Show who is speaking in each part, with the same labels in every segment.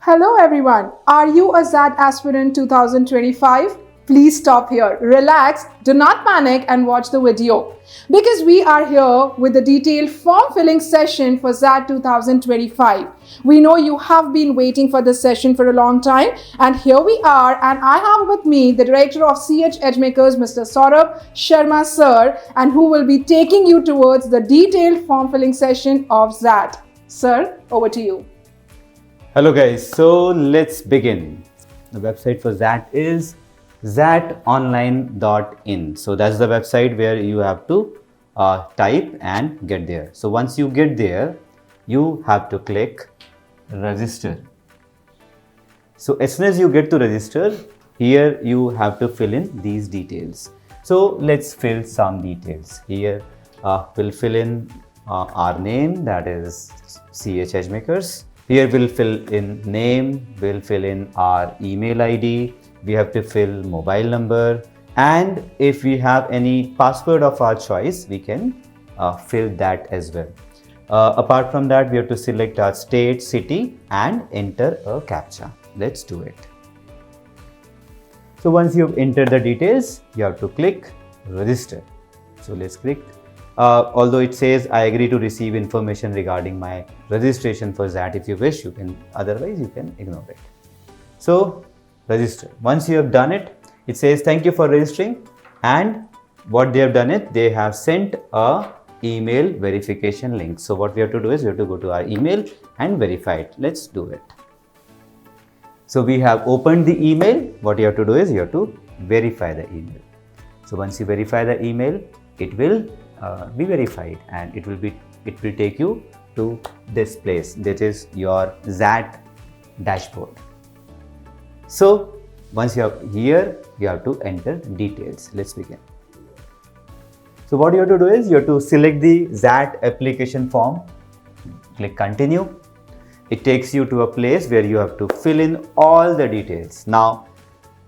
Speaker 1: Hello everyone, are you a XAT aspirant 2025? Please stop here, relax, do not panic and watch the video. Because we are here with the detailed form filling session for XAT 2025. We know you have been waiting for this session for a long time and here we are, and I have with me the director of 𝗖𝗂 EdgeMakers, Mr. Sourabh Sharma sir, and who will be taking you towards the detailed form filling session of XAT. Sir, over to you.
Speaker 2: Hello guys, so let's begin. The website for XAT is xatonline.in. So that's the website where you have to type and get there. So once you get there, you have to click register. So as soon as you get to register, here you have to fill in these details. So let's fill some details. Here we'll fill in our name, that is 𝗖𝗂 EdgeMakers. Here we'll fill in name, we'll fill in our email ID, we have to fill mobile number, and if we have any password of our choice, we can fill that as well. Apart from that, we have to select our state, city and enter a CAPTCHA. Let's do it. So once you've entered the details, you have to click register. So let's click. Although it says I agree to receive information regarding my registration for XAT. If you wish, you can, otherwise you can ignore it. So register. Once you have done it, it says thank you for registering, and what they have done it, they have sent a email verification link. So what we have to do is we have to go to our email and verify it. Let's do it. So we have opened the email. What you have to do is you have to verify the email. So once you verify the email, it will be verified and it will take you to this place, that is your XAT dashboard. So once you are here, you have to enter details. Let's begin. So what you have to do is you have to select the XAT application form, click continue. It takes you to a place where you have to fill in all the details. Now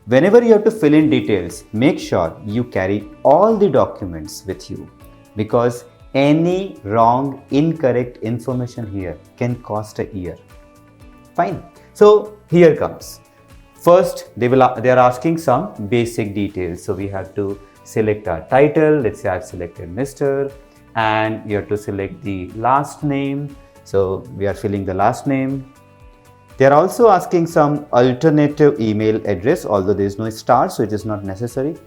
Speaker 2: whenever you have to fill in details, make sure you carry all the documents with you, because any wrong, incorrect information here can cost a year. Fine. So here comes. First, they are asking some basic details. So we have to select our title. Let's say I've selected Mr. and you have to select the last name. So we are filling the last name. They are also asking some alternative email address, although there is no star, so it is not necessary.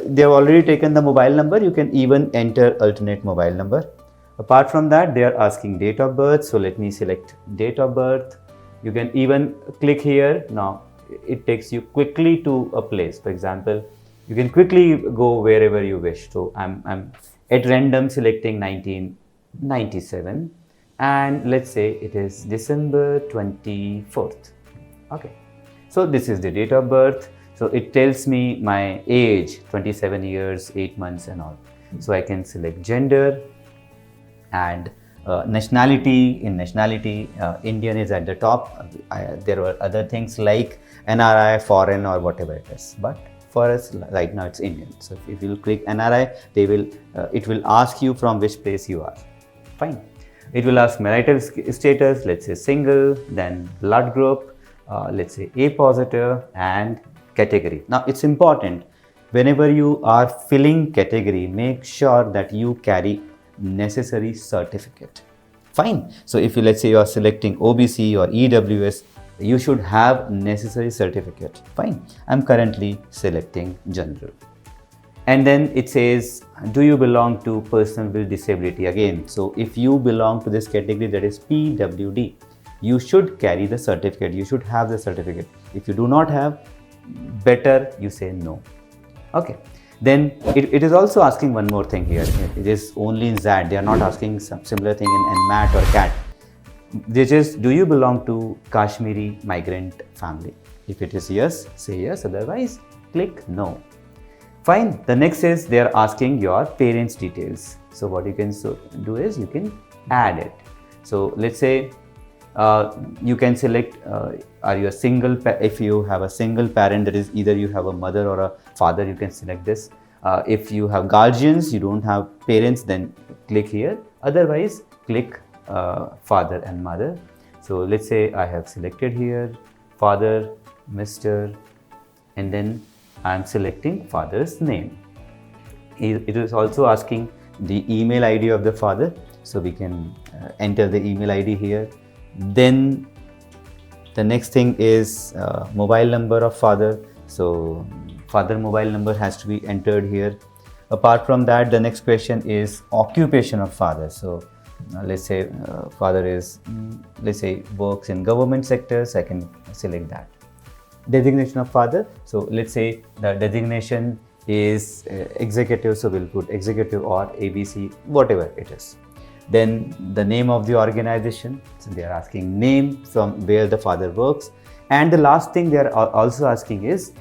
Speaker 2: They have already taken the mobile number. You can even enter alternate mobile number. Apart from that, they are asking date of birth. So let me select date of birth. You can even click here. Now it takes you quickly to a place. For example, you can quickly go wherever you wish. So I'm at random selecting 1997, and let's say it is December 24th. Okay. So this is the date of birth. So it tells me my age, 27 years, 8 months and all. So I can select gender and nationality. In nationality, Indian is at the top. There were other things like NRI, foreign or whatever it is. But for us right now it's Indian. So if you click NRI, it will ask you from which place you are. Fine. It will ask marital status, let's say single, then blood group, let's say A positive, and category. Now it's important, whenever you are filling category, make sure that you carry necessary certificate. Fine. So if you, let's say you are selecting OBC or EWS, you should have necessary certificate. Fine. I'm currently selecting general. And then it says, do you belong to person with disability? Again, so if you belong to this category, that is PWD, you should carry the certificate. You should have the certificate. If you do not have, better you say no. Okay. Then it is also asking one more thing here. It is only in XAT. They are not asking some similar thing in MAT or CAT. This is, do you belong to Kashmiri migrant family? If it is yes, say yes. Otherwise, click no. Fine. The next is they are asking your parents' details. So what you can do is you can add it. So let's say you can select, are you a single, if you have a single parent, that is either you have a mother or a father, you can select this. If you have guardians, you don't have parents, then click here. Otherwise, click father and mother. So let's say I have selected here father, Mr. and then I am selecting father's name. It is also asking the email ID of the father, so we can enter the email ID here. Then the next thing is mobile number of father, so father mobile number has to be entered here. Apart from that, the next question is occupation of father. So let's say father is, let's say works in government sectors, I can select that. Designation of father, so let's say the designation is executive, so we'll put executive or ABC, whatever it is. Then the name of the organization, so they are asking name from where the father works. And the last thing they are also asking is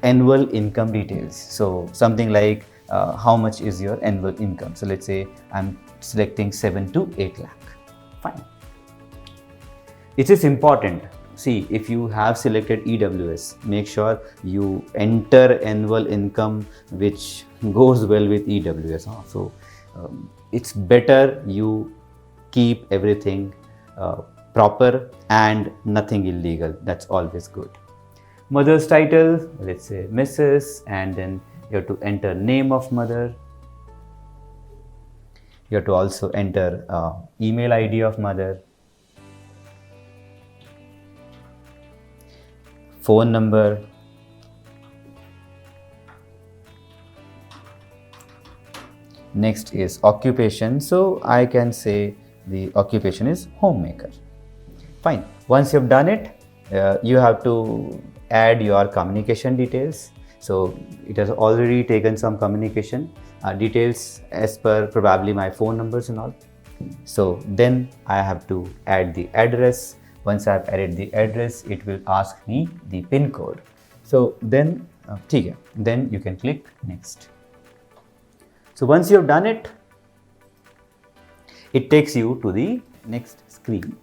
Speaker 2: annual income details, so something like how much is your annual income. So let's say I'm selecting 7 to 8 lakh. Fine. It is important. See, if you have selected EWS, make sure you enter annual income which goes well with EWS. So it's better you keep everything proper and nothing illegal. That's always good. Mother's title, let's say Mrs. and then you have to enter name of mother. You have to also enter email ID of mother, phone number, next is occupation, so I can say the occupation is homemaker. Fine. Once you have done it, you have to add your communication details. So it has already taken some communication details as per probably my phone numbers and all. So then I have to add the address. Once I have added the address, it will ask me the PIN code. So then, then you can click next. So once you have done it, it takes you to the next screen.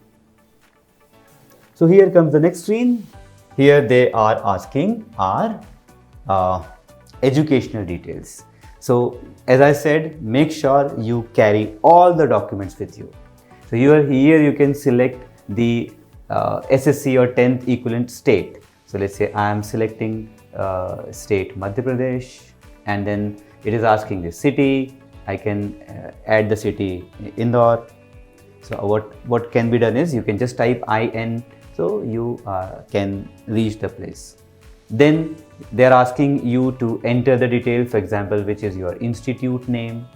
Speaker 2: So here comes the next screen. Here they are asking our educational details. So as I said, make sure you carry all the documents with you. So here you can select the SSC or 10th equivalent state. So let's say I am selecting state Madhya Pradesh, and then it is asking the city. I can add the city Indore. So what can be done is you can just type IN, so you can reach the place. Then they are asking you to enter the detail, for example, which is your institute name.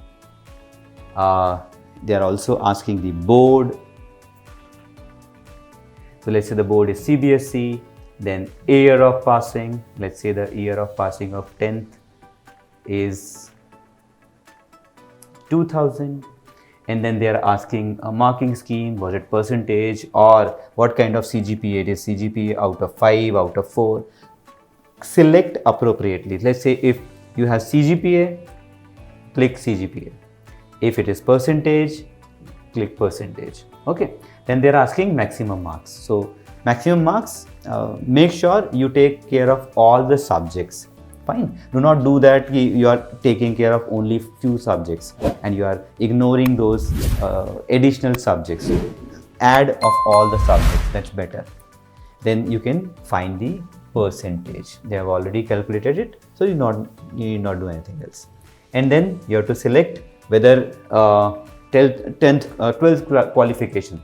Speaker 2: They are also asking the board. So let's say the board is CBSE, then year of passing. Let's say the year of passing of 10th is 2000. And then they are asking a marking scheme, was it percentage or what kind of CGPA it is, CGPA out of 5, out of 4. Select appropriately. Let's say if you have CGPA, click CGPA. If it is percentage, click percentage. Okay. Then they are asking maximum marks. So maximum marks, make sure you take care of all the subjects. Fine. Do not do that. You are taking care of only few subjects and you are ignoring those additional subjects. Add of all the subjects. That's better. Then you can find the percentage. They have already calculated it, so you need not do anything else. And then you have to select whether 12th qualification.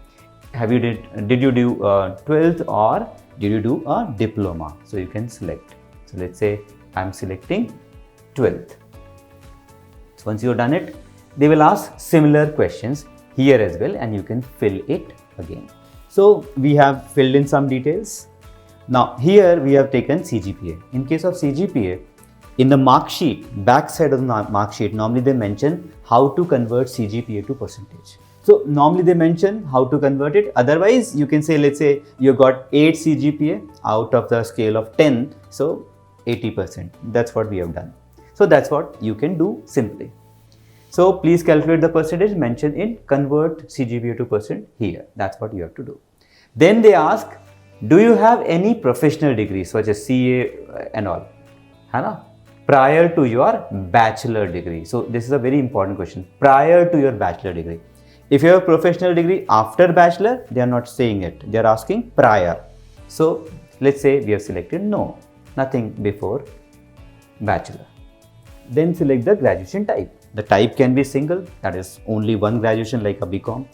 Speaker 2: Did you do 12th or did you do a diploma? So you can select. So let's say I'm selecting 12th. So once you've done it, they will ask similar questions here as well, and you can fill it again. So we have filled in some details. Now here we have taken CGPA. In case of CGPA, in the mark sheet, back side of the mark sheet, normally they mention how to convert CGPA to percentage. So normally they mention how to convert it. Otherwise, you can say, let's say you got 8 CGPA out of the scale of 10. So 80%. That's what we have done. So that's what you can do simply. So please calculate the percentage mentioned in convert CGPA to percent here. That's what you have to do. Then they ask, do you have any professional degrees such as CA and all? Hana? Prior to your bachelor degree. So this is a very important question. Prior to your bachelor degree. If you have a professional degree after bachelor, they are not saying it. They are asking prior. So let's say we have selected no, nothing before bachelor. Then select the graduation type. The type can be single, that is only one graduation like a BCom,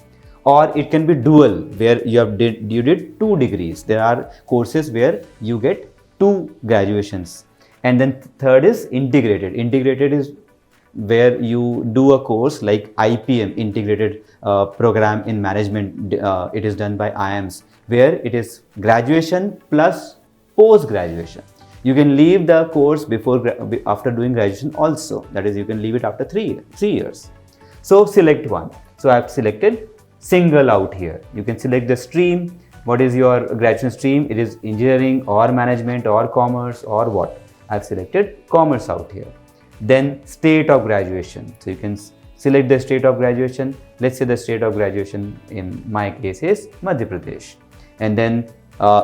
Speaker 2: or it can be dual, where you did 2 degrees. There are courses where you get 2 graduations. And then third is integrated. Integrated is where you do a course like IPM, Integrated Program in Management. It is done by IIMs, where it is graduation plus post-graduation. You can leave the course after doing graduation also. That is, you can leave it after 3 years. So select one. So I have selected single out here. You can select the stream. What is your graduation stream? It is engineering or management or commerce or what? I have selected commerce out here. Then state of graduation. So you can select the state of graduation. Let's say the state of graduation in my case is Madhya Pradesh. And then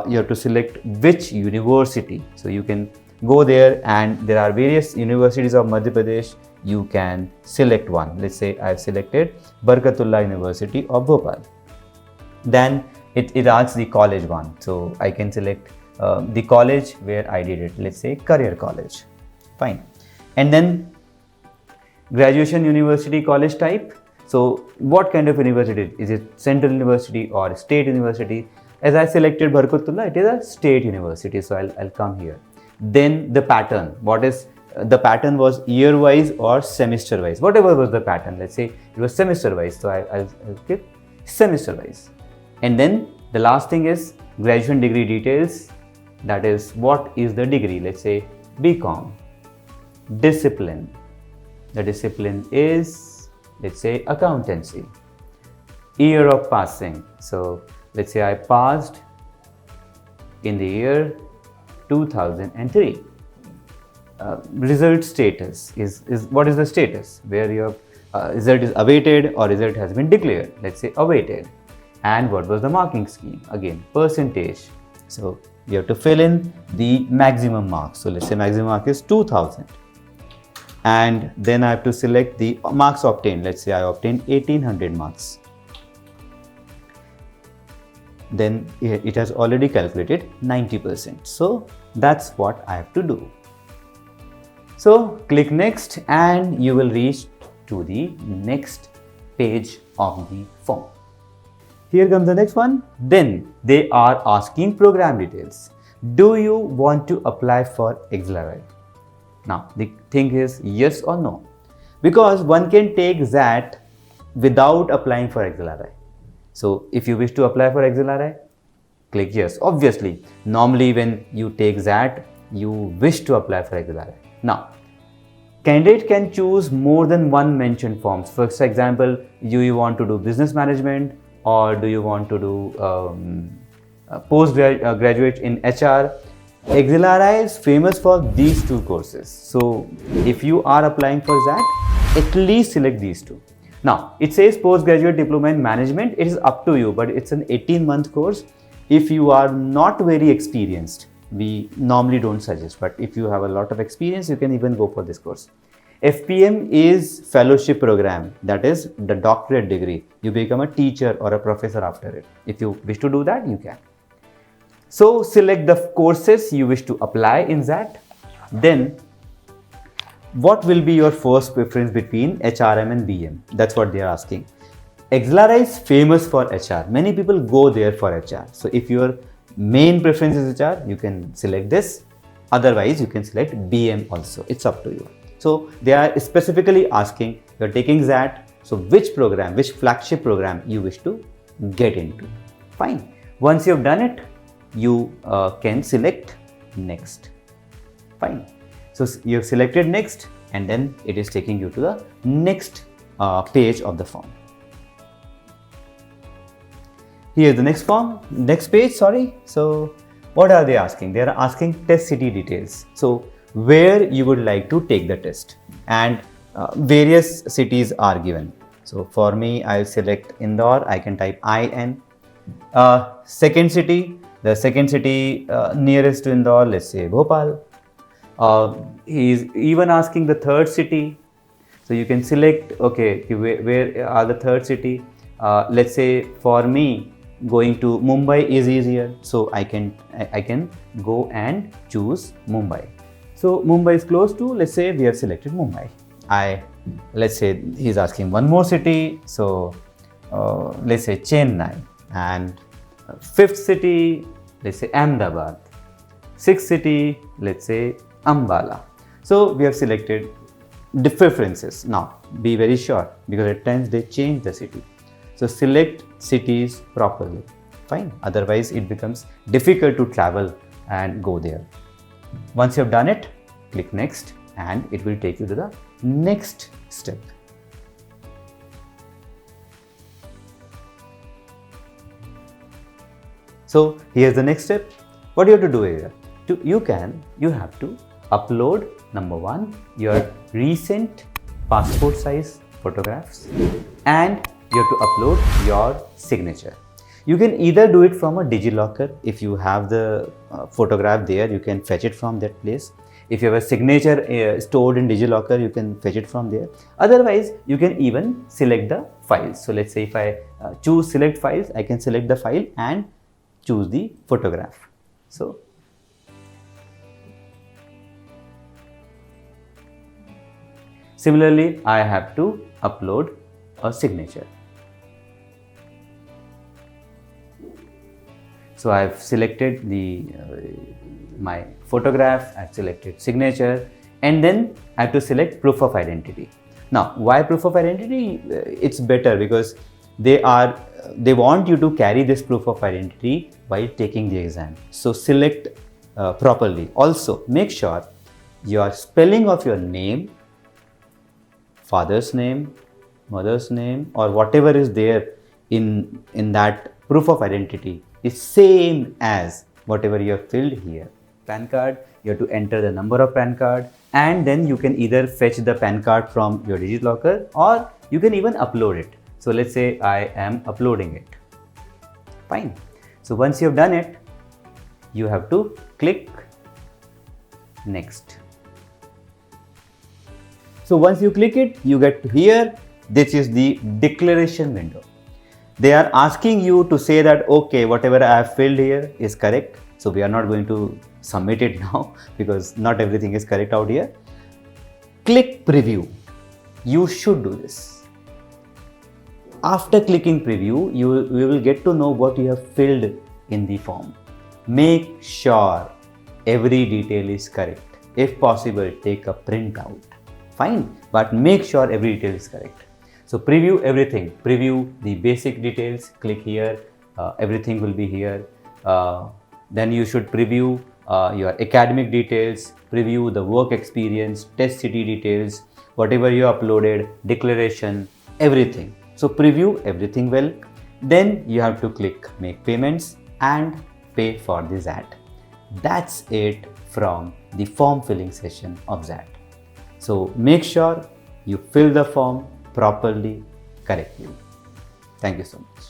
Speaker 2: you have to select which university. So you can go there, and there are various universities of Madhya Pradesh. You can select one. Let's say I have selected Barkatullah University of Bhopal. Then it asks the college one. So I can select the college where I did it. Let's say Career College. Fine. And then graduation university college type. So what kind of university? Is it central university or state university? As I selected Barkatullah, it is a state university, so I'll come here. Then the pattern. What is the pattern? Was year wise or semester wise? Whatever was the pattern. Let's say it was semester wise, so I'll click semester wise. And then the last thing is graduation degree details. That is, what is the degree? Let's say BCom. Discipline. The discipline is, let's say, accountancy. Year of passing. So let's say I passed in the year 2003. Result status is what is the status? Where your result is awaited or result has been declared. Let's say awaited. And what was the marking scheme? Again, percentage. So you have to fill in the maximum marks. So let's say maximum mark is 2000. And then I have to select the marks obtained. Let's say I obtained 1800 marks. Then it has already calculated 90%. So that's what I have to do. So click next and you will reach to the next page of the form. Here comes the next one. Then they are asking program details. Do you want to apply for XAT? Now the thing is yes or no, because one can take XAT without applying for XAT. So if you wish to apply for XAT, click yes. Obviously, normally when you take XAT, you wish to apply for XAT. Now, candidate can choose more than one mentioned forms. For example, you want to do business management, or do you want to do postgraduate in HR. XAT is famous for these 2 courses. So if you are applying for XAT, at least select these 2. Now, it says postgraduate diploma in management. It is up to you, but it's an 18-month course. If you are not very experienced, we normally don't suggest, but if you have a lot of experience, you can even go for this course. FPM is fellowship program, that is the doctorate degree. You become a teacher or a professor after it. If you wish to do that, you can. So select the courses you wish to apply in XAT. Then what will be your first preference between HRM and BM? That's what they are asking. XAT is famous for HR. Many people go there for HR. So if your main preference is HR, you can select this. Otherwise, you can select BM also. It's up to you. So they are specifically asking, you're taking XAT. So which program, which flagship program you wish to get into. Fine. Once you've done it, you can select next. Fine. So you've selected next, and then it is taking you to the next page of the form. Here's the next page, sorry. So what are they asking? They are asking test city details. So where you would like to take the test, and various cities are given. So for me, I'll select Indore. I can type IN. Second city, the second city nearest to Indore, let's say Bhopal. He is even asking the third city. So you can select, okay, where are the third city? let's say for me going to Mumbai is easier, so I can go and choose Mumbai. So Mumbai is close to, let's say we have selected Mumbai. Let's say he's asking one more city, so let's say Chennai, and fifth city, let's say Ahmedabad, sixth city, let's say Ambala. So we have selected differences. Now be very sure, because at times they change the city. So select cities properly, fine. Otherwise it becomes difficult to travel and go there. Once you have done it, click next and it will take you to the next step. So here's the next step. What do you have to do here? You have to upload, number one, your recent passport size photographs, and you have to upload your signature. You can either do it from a DigiLocker. If you have the photograph there, you can fetch it from that place. If you have a signature stored in DigiLocker, you can fetch it from there. Otherwise, you can even select the files. So let's say if I choose select files, I can select the file and choose the photograph. So similarly, I have to upload a signature. So I've selected my photograph, I've selected signature, and then I have to select proof of identity. Now, why proof of identity? It's better because they want you to carry this proof of identity while taking the exam. So select properly. Also, make sure your spelling of your name, father's name, mother's name, or whatever is there in that proof of identity is same as whatever you have filled here. PAN card, you have to enter the number of PAN card, and then you can either fetch the PAN card from your DigiLocker or you can even upload it. So let's say I am uploading it. Fine. So once you have done it, you have to click next. So once you click it, you get to here. This is the declaration window. They are asking you to say that, okay, whatever I have filled here is correct. So we are not going to submit it now because not everything is correct out here. Click preview. You should do this. After clicking preview, you will get to know what you have filled in the form. Make sure every detail is correct. If possible, take a printout. Fine, but make sure every detail is correct. So preview everything. Preview the basic details. Click here. Everything will be here. Then you should preview your academic details. Preview the work experience, test city details, whatever you uploaded, declaration, everything. So preview everything well. Then you have to click make payments and pay for the XAT. That's it from the form filling session of XAT. So make sure you fill the form properly, correctly. Thank you so much.